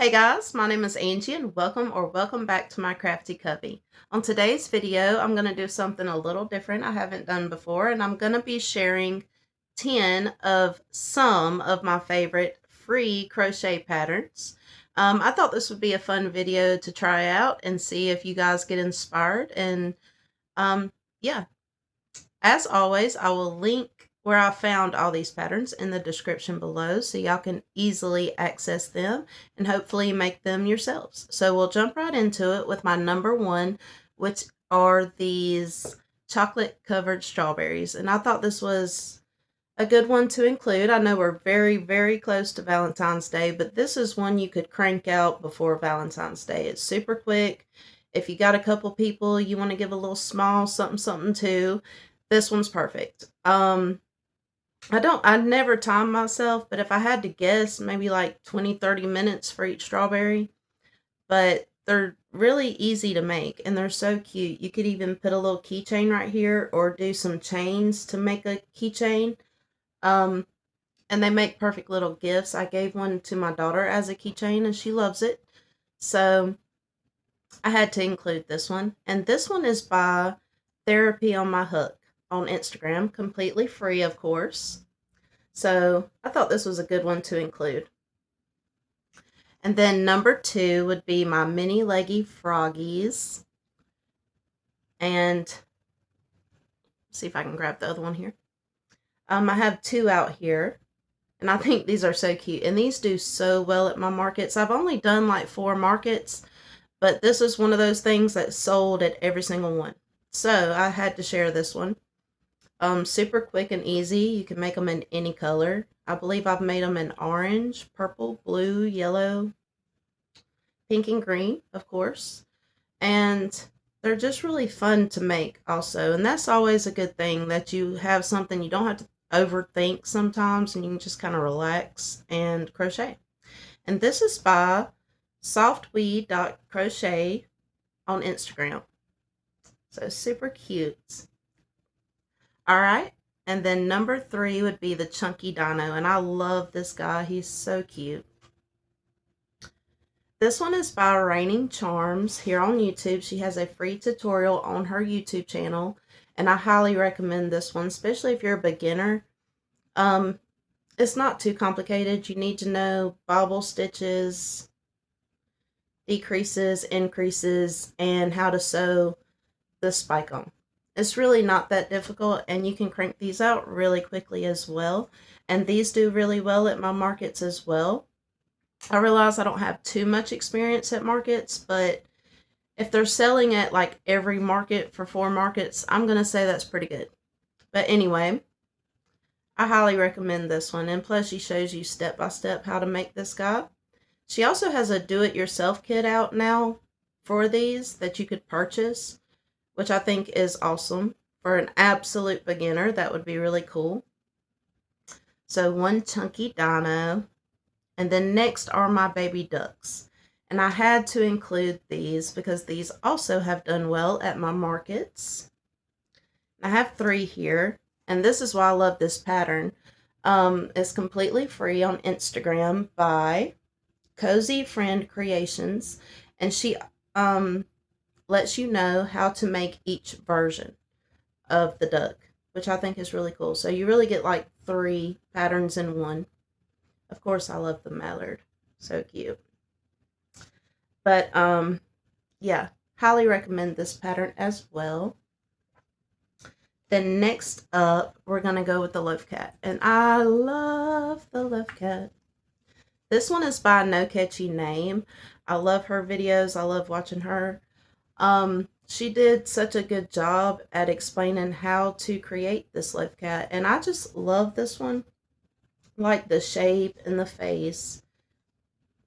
Hey guys, my name is Angie and welcome back to my crafty cubby. On today's video, I'm going to do something a little different I haven't done before, and I'm going to be sharing 10 of some of my favorite free crochet patterns. I thought this would be a fun video to try out and see if you guys get inspired, and yeah, as always, I will link where I found all these patterns in the description below so y'all can easily access them and hopefully make them yourselves. So we'll jump right into it with my number one, which are these chocolate covered strawberries. And I thought this was a good one to include. I know we're very close to Valentine's Day, but this is one you could crank out before Valentine's Day. It's super quick. If you got a couple people you want to give a little small something to, this one's perfect. I never time myself, but if I had to guess, maybe like 20-30 minutes for each strawberry. But they're really easy to make and they're so cute. You could even put a little keychain right here or do some chains to make a keychain. And they make perfect little gifts. I gave one to my daughter as a keychain and she loves it. So I had to include this one. And this one is by Therapy on My Hook on Instagram, completely free, of course. So I thought this was a good one to include. And then number two would be my mini Leggy froggies. And see if I can grab the other one here. I have two out here. And I think these are so cute. And these do so well at my markets. I've only done like 4 markets, but this is one of those things that sold at every single one. So I had to share this one. Super quick and easy. You can make them in any color. I believe I've made them in orange, purple, blue, yellow, pink, and green, of course. And they're just really fun to make also. And that's always a good thing, that you have something you don't have to overthink sometimes and you can just kind of relax and crochet. And this is by softweed.crochet on Instagram. So super cute. All right, and then number 3 would be the Chunky Dino, and I love this guy. He's so cute. This one is by Raining Charms here on YouTube. She has a free tutorial on her YouTube channel, and I highly recommend this one, especially if you're a beginner. It's not too complicated. You need to know bobble stitches, decreases, increases, and how to sew the spike on. It's really not that difficult, and you can crank these out really quickly as well. And these do really well at my markets as well. I realize I don't have too much experience at markets, but if they're selling at like every market for 4 markets, I'm going to say that's pretty good. But anyway, I highly recommend this one. And plus, she shows you step by step how to make this guy. She also has a do-it-yourself kit out now for these that you could purchase, which I think is awesome. For an absolute beginner, that would be really cool. So one Chunky Dino. And then next are my baby ducks. And I had to include these because these also have done well at my markets. I have 3 here. And this is why I love this pattern. It's completely free on Instagram by Cozy Friend Creations. And she lets you know how to make each version of the duck, which I think is really cool. So you really get like 3 patterns in one. Of course, I love the mallard. So cute. But yeah, highly recommend this pattern as well. Then next up, we're going to go with the Loaf Cat. And I love the Loaf Cat. This one is by No Catchy Name. I love her videos. I love watching her. She did such a good job at explaining how to create this Loaf Cat, and I just love this one. Like the shape and the face,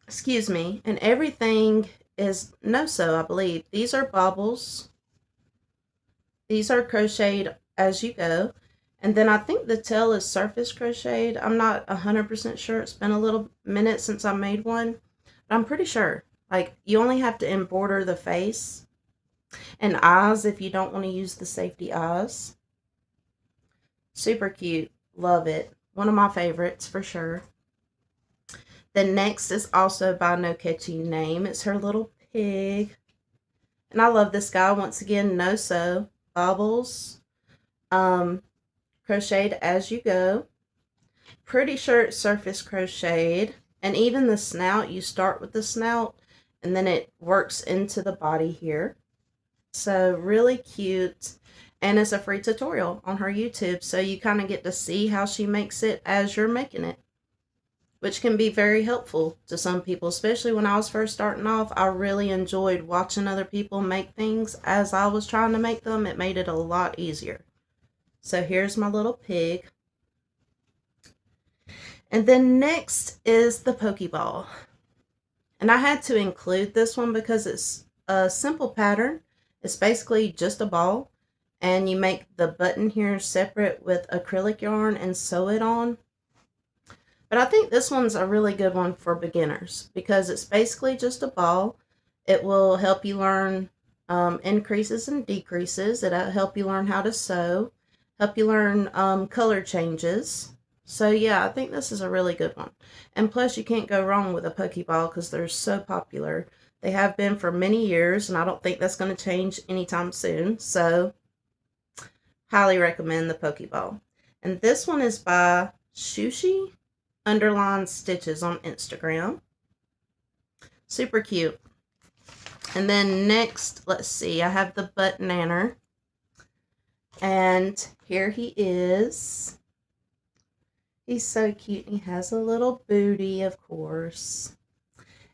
excuse me, and everything is no-sew, I believe. These are bobbles. These are crocheted as you go, and then I think the tail is surface crocheted. I'm not 100% sure. It's been a little minute since I made one, but I'm pretty sure. Like, you only have to embroider the face and eyes if you don't want to use the safety eyes. Super cute. Love it. One of my favorites for sure. The next is also by no catchy name. It's her little pig. And I love this guy. Once again, no sew, bobbles, crocheted as you go. Pretty sure it's surface crocheted. And even the snout, you start with the snout and then it works into the body here. So really cute. And it's a free tutorial on her YouTube. So you kind of get to see how she makes it as you're making it, which can be very helpful to some people, especially when I was first starting off. I really enjoyed watching other people make things as I was trying to make them. It made it a lot easier. So here's my little pig. And then next is the Pokeball. And I had to include this one because it's a simple pattern. It's basically just a ball. And you make the button here separate with acrylic yarn and sew it on. But I think this one's a really good one for beginners because it's basically just a ball. It will help you learn increases and decreases. It'll help you learn how to sew, help you learn color changes. So yeah, I think this is a really good one. And plus you can't go wrong with a Pokeball because they're so popular. They have been for many years and I don't think that's going to change anytime soon. So highly recommend the Pokeball. And this one is by Shushi _ Stitches on Instagram. Super cute. And then next, let's see, I have the Butt-Nanner. And here he is. He's so cute. He has a little booty, of course.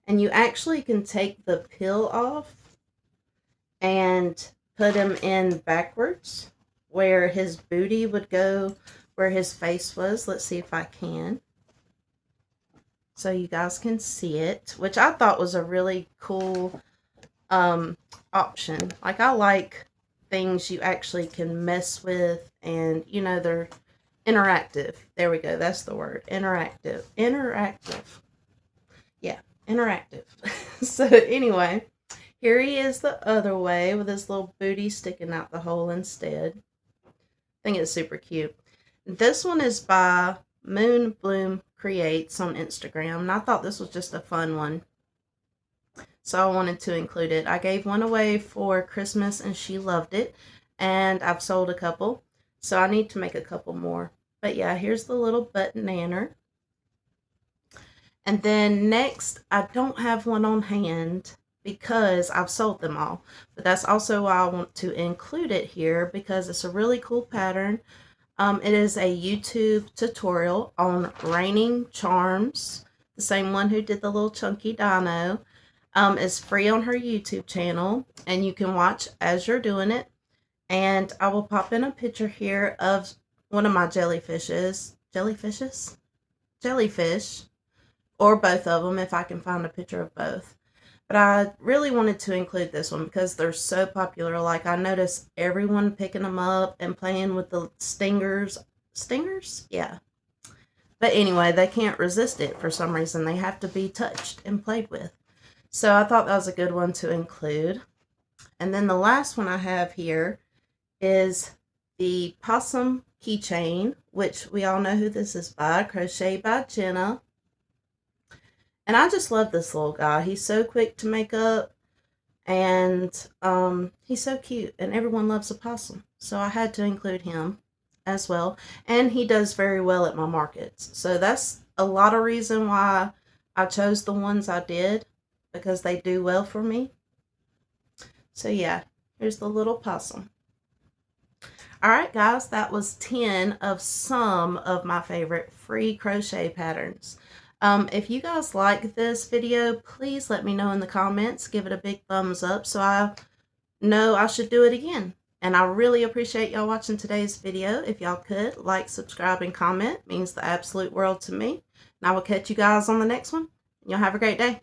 And you actually can take the pill off and put him in backwards where his booty would go where his face was. Let's see if I can. So you guys can see it, which I thought was a really cool option. Like, I like things you actually can mess with and, you know, they're interactive. There we go. That's the word. Interactive. Interactive. Yeah, interactive. So anyway, here he is the other way with his little booty sticking out the hole instead. I think it's super cute. This one is by Moon Bloom Creates on Instagram, and I thought this was just a fun one, so I wanted to include it. I gave one away for Christmas and she loved it, and I've sold a couple, so I need to make a couple more. But yeah, here's the little Butt-Nanner. And then next, I don't have one on hand because I've sold them all, but that's also why I want to include it here because it's a really cool pattern. It is a YouTube tutorial on raining charms. The same one who did the little chunky Dino. Is free on her YouTube channel, and you can watch as you're doing it. And I will pop in a picture here of one of my jellyfish, or both of them if I can find a picture of both. But I really wanted to include this one because they're so popular. Like, I noticed everyone picking them up and playing with the stingers. Stingers? Yeah. But anyway, they can't resist it for some reason. They have to be touched and played with. So I thought that was a good one to include. And then the last one I have here is the Possum keychain, which we all know who this is by, Crochet by Jenna. And I just love this little guy. He's so quick to make up, and he's so cute, and everyone loves a possum. So I had to include him as well. And he does very well at my markets. So that's a lot of reason why I chose the ones I did, because they do well for me. So yeah, here's the little possum. Alright guys, that was 10 of some of my favorite free crochet patterns. If you guys like this video, please let me know in the comments. Give it a big thumbs up so I know I should do it again. And I really appreciate y'all watching today's video. If y'all could, like, subscribe, and comment. It means the absolute world to me. And I will catch you guys on the next one. Y'all have a great day.